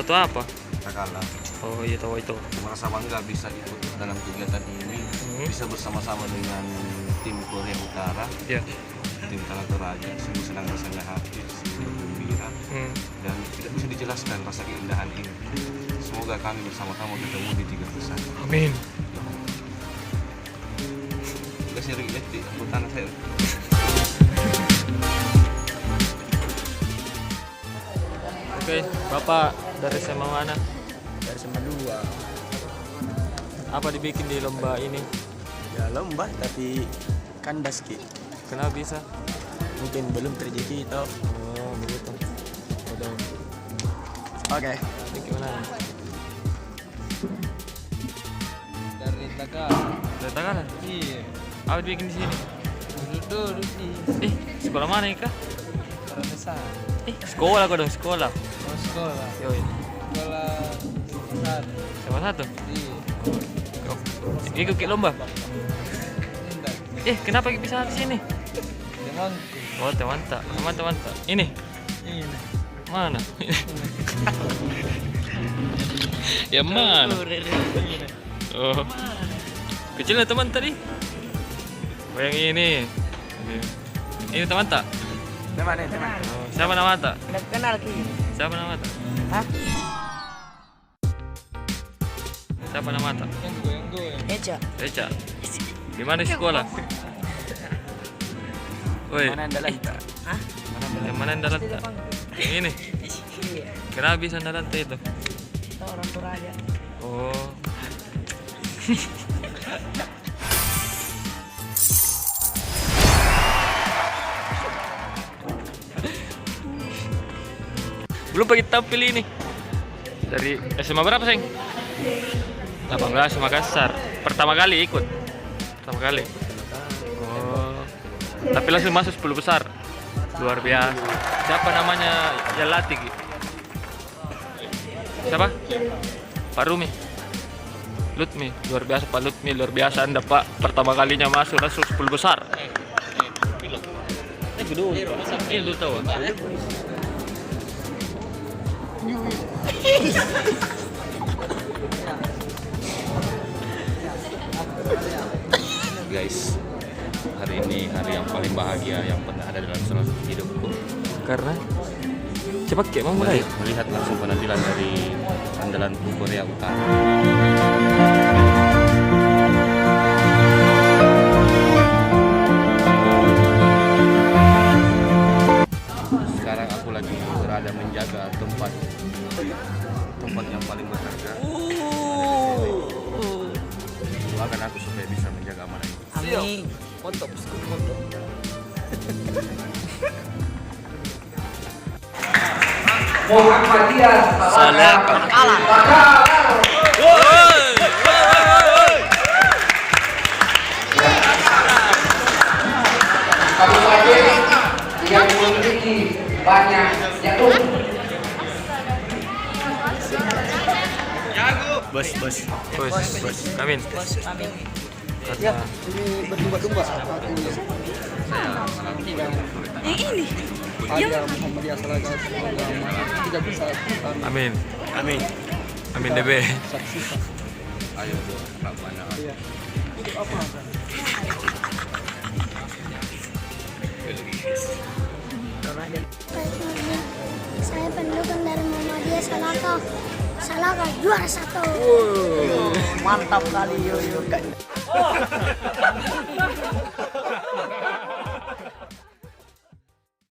satu apa? Takala. Oh iya tahu itu. Merasa bangga bisa ikut dalam kegiatan ini, bisa bersama-sama dengan tim Korea Utara, tim Talaga Raja. Sungguh senang rasanya hati, sungguh gembira, dan tidak bisa dijelaskan rasa keindahan ini. Semoga kami bersama-sama ketemu di tiga besar. Amin. Udah sering lihat di angkutan saya. Oke, Bapak dari SMA mana? Dari SMA 2. Apa dibikin di lomba ini? Ya lomba tapi kandas ki. Kenapa bisa? Mungkin belum rezeki itu. Oh begitu. Udah. Oke. Ini gimana? Dari Taka. Dari Tangerang? Iya. Apa dibikin di sini? Duduk di Sekolah mana ini kah? Besar. Sekolah kok dong, sekolah. Mau sekolah. Yoi. Sekolah besar. Sama satu. Iya. Ikut lomba. Tidak. Kenapa bisa di sini? Demangku. Oh, teman-teman. Teman-teman. Ini Ini. mana? Ya mana? Oh. Kecilnya teman tadi. Oh, yang ini. Ini teman tak? Teman nih, teman. Oh, siapa nama tak? Tidak kenal ki. Siapa nama tak? Hah? Siapa nama tak? Yang gue. Eja. Eca. Di mana sekolah? Woi, Mana andalan tak? Hah? yang mana andalan tak? Yang ini. Kenapa bisa andalan tak itu? Kita orang Toraja. Oh. Belum pagi tampil ini. Dari SMA berapa, Seng? 18 Makassar. Pertama kali ikut. Pertama kali. Oh. Tapi langsung masuk 10 besar. Luar biasa. Siapa namanya yang latih? Siapa? Pak Rumi. Lutmi. Luar biasa Pak Lutmi, luar biasa Anda Pak. Pertama kalinya masuk langsung 10 besar. Ini dulu tahu. Guys, hari ini hari yang paling bahagia yang pernah ada dalam salah satu hidupku. Karena cepat kayak mau mulai. Melihat langsung penampilan dari andalan Korea Utara. Sekarang aku lagi berada menjaga tempat yang paling berharga. Doakan aku supaya bisa menjaga amanah ini. Amin. Mantap. Muhammadiyah Salah. kabupaten yang memiliki banyak jatuh. Bos. Amin. Amin. Karena Ini berdomba-domba. Ini Ada Muhammadiyah Salaga tidak bisa Amin. Amin. Amin DB. saksikan. Ayo Pak Mana. Itu apa? saya pendukung dari Muhammadiyah Salaka juara 1. Mantap kali yo.